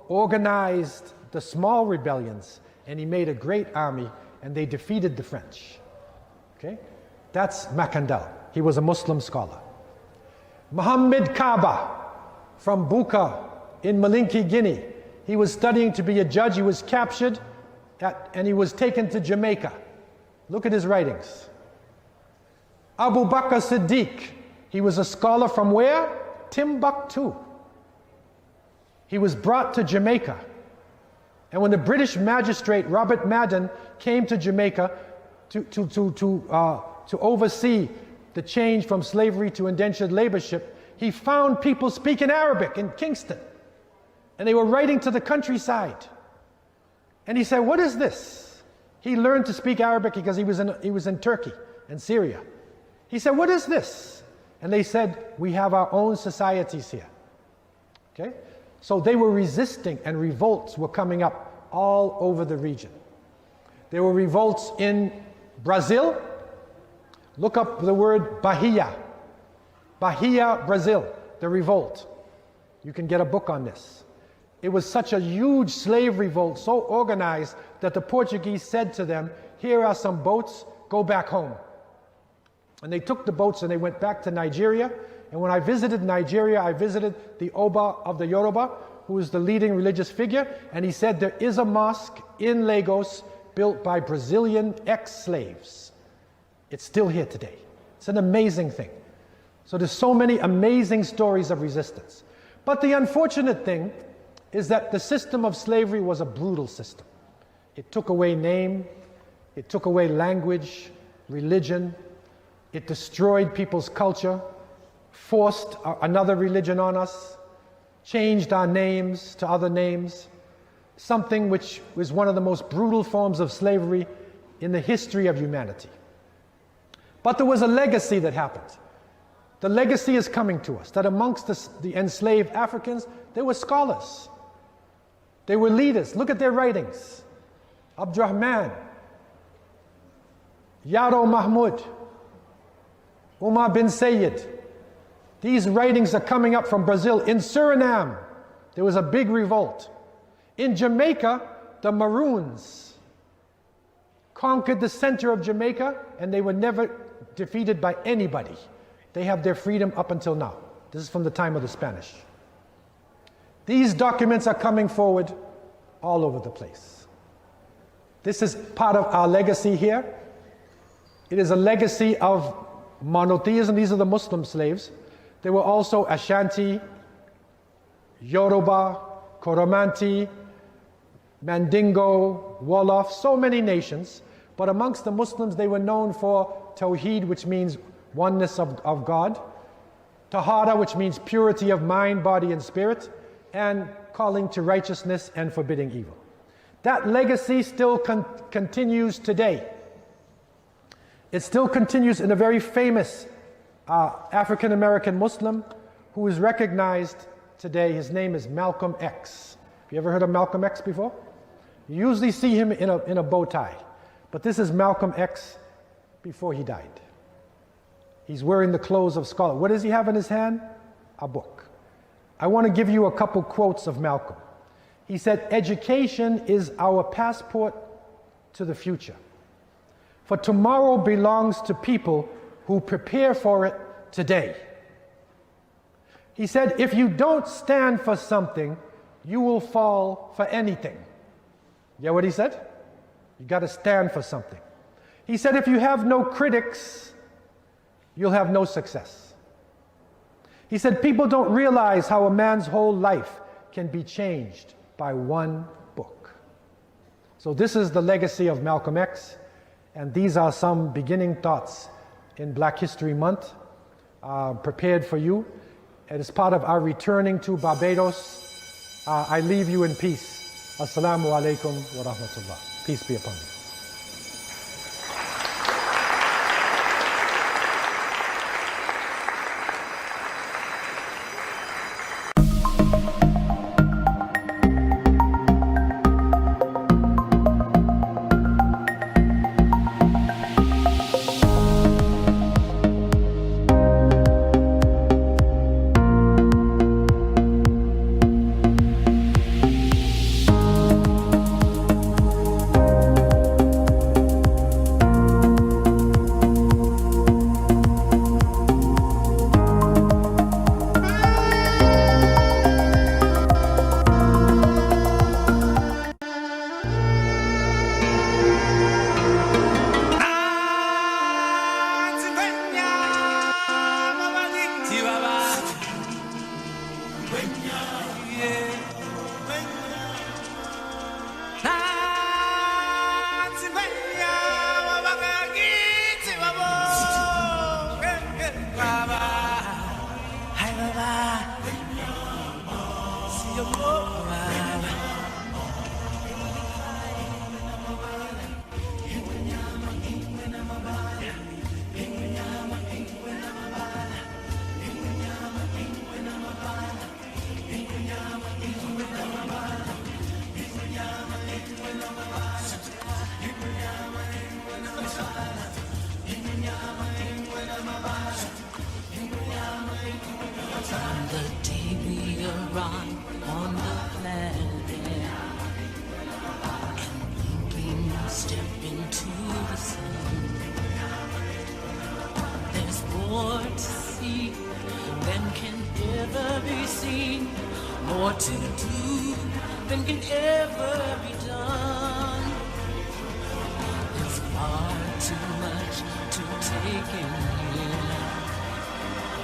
organized the small rebellions, and he made a great army, and they defeated the French. Okay? That's Macandal. He was a Muslim scholar. Muhammad Kaba from Buka in Malinki, Guinea. He was studying to be a judge. He was captured and he was taken to Jamaica. Look at his writings. Abu Bakr Siddiq. He was a scholar from where? Timbuktu. He was brought to Jamaica. And when the British magistrate Robert Madden came to Jamaica to oversee the change from slavery to indentured laborship, he found people speaking Arabic in Kingston. And they were writing to the countryside. And he said, what is this? He learned to speak Arabic because he was in Turkey and Syria. He said, what is this? And they said, we have our own societies here. Okay? So they were resisting, and revolts were coming up all over the region. There were revolts in Brazil. Look up the word Bahia. Bahia, Brazil, the revolt. You can get a book on this. It was such a huge slave revolt, so organized that the Portuguese said to them, here are some boats, go back home. And they took the boats and they went back to Nigeria. And when I visited Nigeria, I visited the Oba of the Yoruba, who is the leading religious figure, and he said there is a mosque in Lagos built by Brazilian ex-slaves. It's still here today. It's an amazing thing. So there's so many amazing stories of resistance. But the unfortunate thing is that the system of slavery was a brutal system. It took away name, it took away language, religion, it destroyed people's culture, forced another religion on us, changed our names to other names, something which was one of the most brutal forms of slavery in the history of humanity. But there was a legacy that happened. The legacy is coming to us, that amongst the enslaved Africans, there were scholars. They were leaders. Look at their writings. Abdurrahman, Yaro Mahmud, Umar bin Sayyid. These writings are coming up from Brazil. In Suriname, there was a big revolt. In Jamaica, the Maroons conquered the center of Jamaica, and they were never defeated by anybody. They have their freedom up until now. This is from the time of the Spanish. These documents are coming forward all over the place. This is part of our legacy here. It is a legacy of monotheism. These are the Muslim slaves. There were also Ashanti, Yoruba, Koromanti, Mandingo, Wolof, so many nations. But amongst the Muslims, they were known for Tawheed, which means oneness of God, Tahara, which means purity of mind, body, and spirit, and calling to righteousness and forbidding evil. That legacy still continues today. It still continues in a very famous African-American Muslim who is recognized today. His name is Malcolm X. Have you ever heard of Malcolm X before? You usually see him in a bow tie, but this is Malcolm X before he died. He's wearing the clothes of scholar. What does he have in his hand? A book. I want to give you a couple quotes of Malcolm. He said, education is our passport to the future. For tomorrow belongs to people who prepare for it today. He said, if you don't stand for something, you will fall for anything. You know what he said? You got to stand for something. He said, if you have no critics, you'll have no success. He said, people don't realize how a man's whole life can be changed by one book. So this is the legacy of Malcolm X, and these are some beginning thoughts in Black History Month, prepared for you. It is part of our returning to Barbados. I leave you in peace. Assalamu alaikum wa rahmatullah. Peace be upon you. more to do than can ever be done. There's far too much to take in here,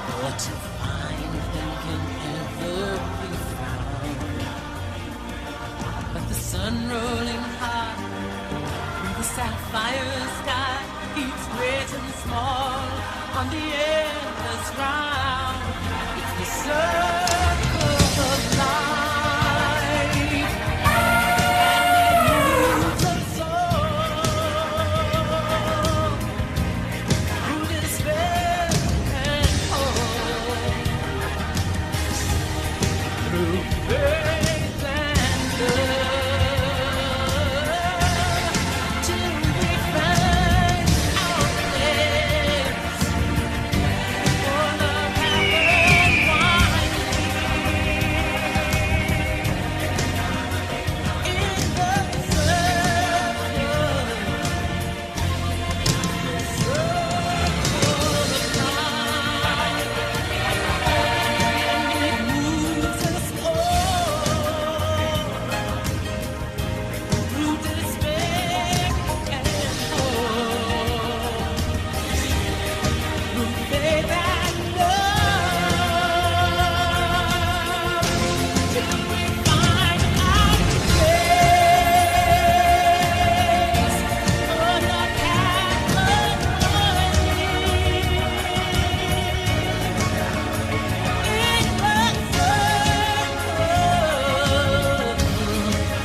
more to find than can ever be found. But the sun rolling high through the sapphire sky keeps great and small on the endless round. It's the circle of life, and it moves us all through despair and hope, through faith and love, till we find our place. For love happens in the circle of life, and it moves us all through despair and hope, through faith and love, till we find our place. For love happens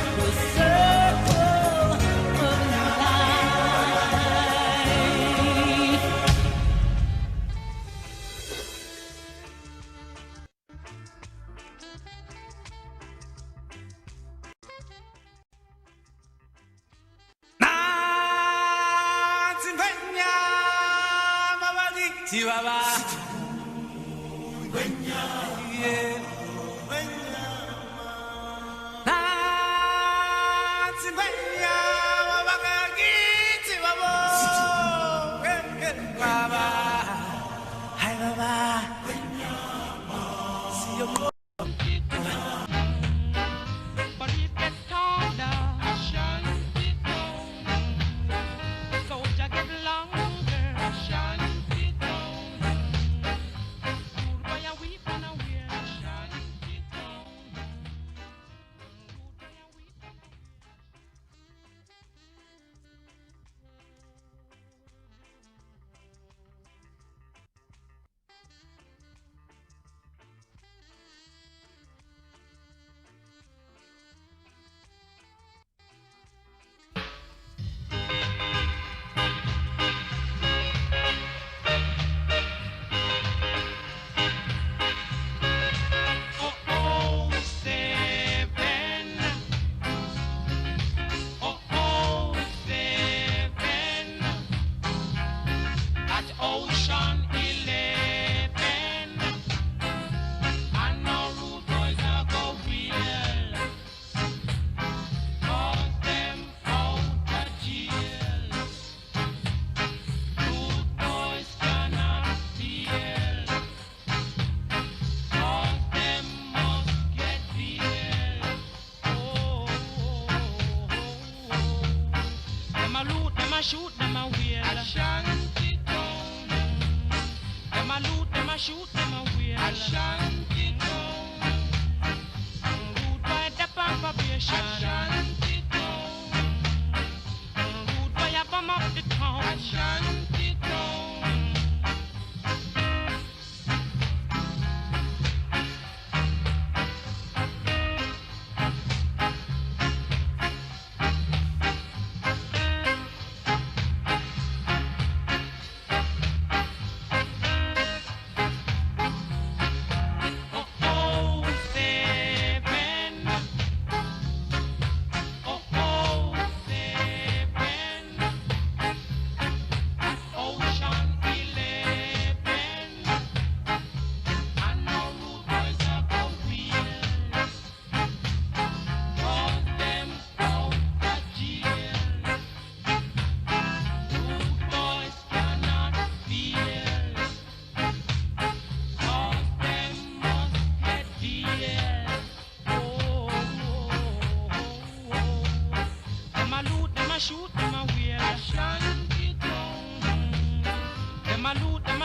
in the circle of life. But it gets harder, soldier get longer, rude boy a weep and a wear, rude boy a weep and a oh, seven. Oh, seven. At Ocean 11. I know rude boys are go real. Cause them out of jail. Rude boys cannot steal. Cause them must get bail. Them a loot, them a shoot, them a wheel. Ashanti town. Them a loot, them a shoot, them a wheel. Ashanti town. Rude boy dep on probation. Ashanti town. Rude boy a bomb up the town. Ashanti town.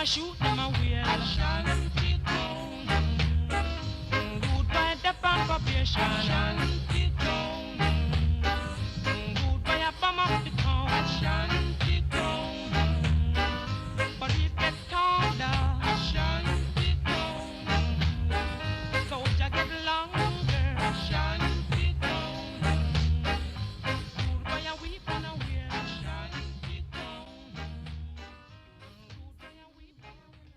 a shoot, them a wheel. Shanty town. Good by the pan probation. Shanty town. Good by a bomb of the town. Shanty town. But it get colder. Shanty town. Soldier get longer. Shanty town. Good by a weep and a wheel. Shanty town. Good by a weep and a wheel.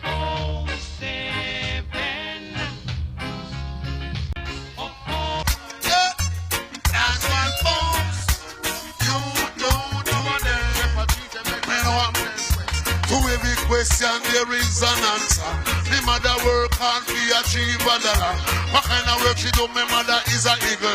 Oh, seven. Oh, Yeah, that's what folks. You don't know them. To every question there is an answer. The mother work hard to achieve $1. What kind of work she do? My mother is a eagle.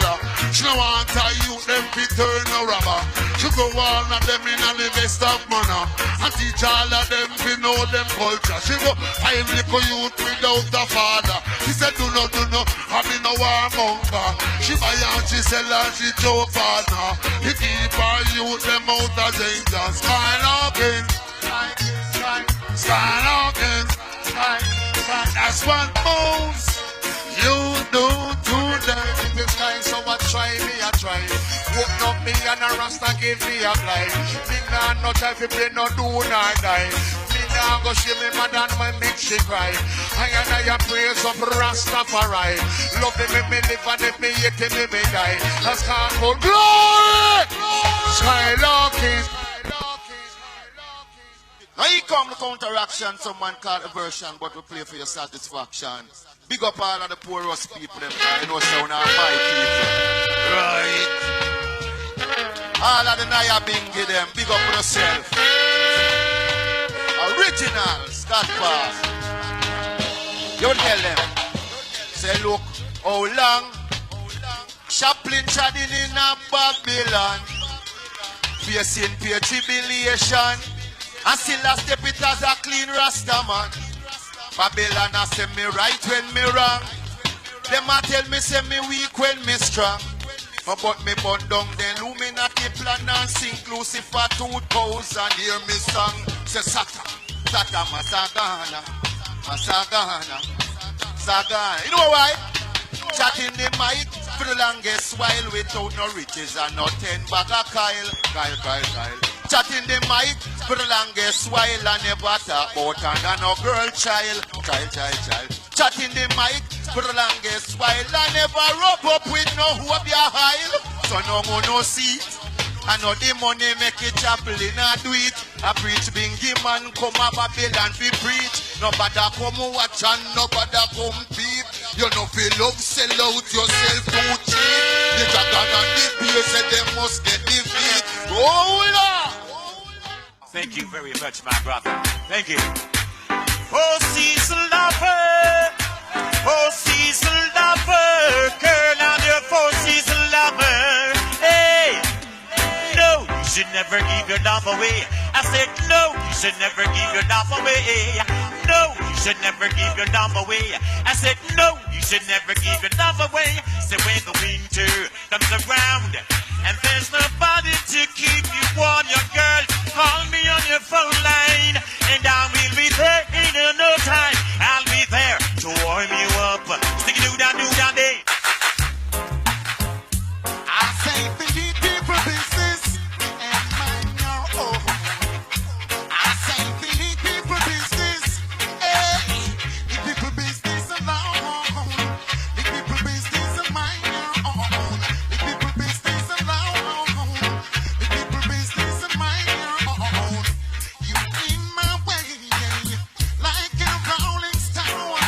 She don't want her youth them to turn a robber. She go all of them in the best of manner and teach all of them to know them culture. She go find little youth without a father. She said do no, I be no warmonger. She buy and she sell and she throw partner. He keep her youth them out of danger. Skylocking, skylocking, that's what moves you do today. This time so I try me, I try. Open up me and a rasta give me a blind. Me nah no time fi play no do nor die. Me nah go shame me mother and my make she cry. I praise up Rastafari. Love me, me live and if me hate me, me die. That's called for glory. Skylarking. Now here come the counteraction, someone call a version, but we play for your satisfaction. Big up all of the poorest people, them, you know, so now my people. Right. All of the Naya Bingy, them, big up yourself. Original, Scott Pass. You tell them, say, look, how long Chaplain chatting in a Babylon, facing peer tribulation. And still I step it as a clean Rastaman. Babylon a say me right when me wrong. Them a tell me say me weak when me strong. But me burn down the Illuminati plan and sing Lucifer 2000. Hear me song. Say Sata, Sata Masagana, Masagana, Sagana. You know why? Chatting the mic for the longest while without no riches and no 10 bag of Kyle. Chatting the mic for the longest while I never talk about and no girl child. Chatting the mic for the longest while I never rub up with no hope ya hile. So no more no seat. I know the money make it chapel in a do it. I preach bingy man come a Babylon fi preach. Nobody come watch and nobody come peep. You know feel love sell out yourself too cheap. The dragon and the beer said they must get defeat. Oh Lord. Thank you very much, my brother. Thank you. Oh, season lover. Oh, season lover. Girl, I'm your four-season lover. Hey. No, you should never give your love away. I said no, you should never give your love away. No, you should never give your love away. I said no, you should never give your love away. Say when the winter comes around and there's nobody to keep you warm, your girl, call me on your phone line and I will be there in no time. I'll be there to warm you up. Stick it do down day. I say the people business and mind your own. I say the people business, the people business alone. The people business and mind your own. The people business alone. The people business and mind your own. You in my way like a rolling stone.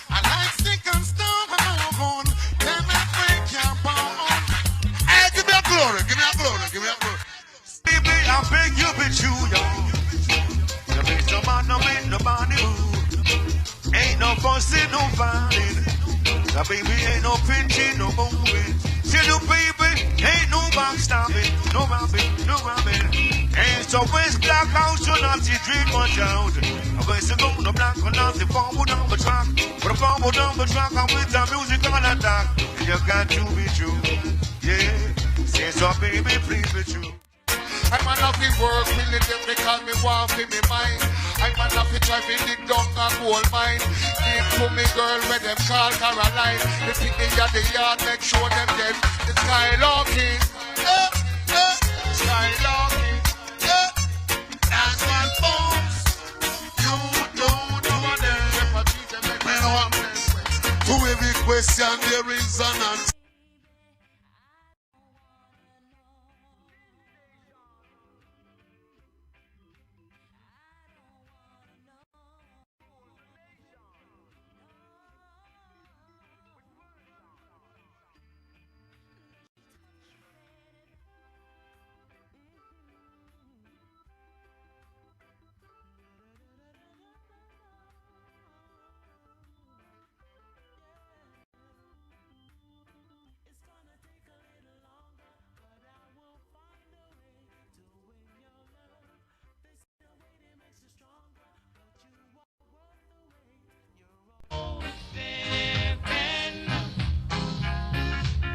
I like stick and stone. Then I break your bone. Hey, give me a glory, give me a glory, give me a glory. Baby, I beg you be true, yo. You make no man, no make nobody move. Ain't no fuss in no fighting. So baby, ain't no pinching, no moving. See you, baby, ain't no backstabbing, no robbing, no robbing. Ain't so West Black House, you not see drink much out. I'm going to go to black and not the form down the track. But the form down the track, and with the music on attack. And you got to be true, yeah. Say so, baby, please be true. I'm a love the work, really them they call me one for me mind. I'm a love the try to dig down a gold mine. Give to me girl where them call Caroline. They pick me at the yard, make sure them dead. The skylarking, skylarking, that's what bombs. You don't know them. To every question there is an answer.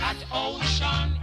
At ocean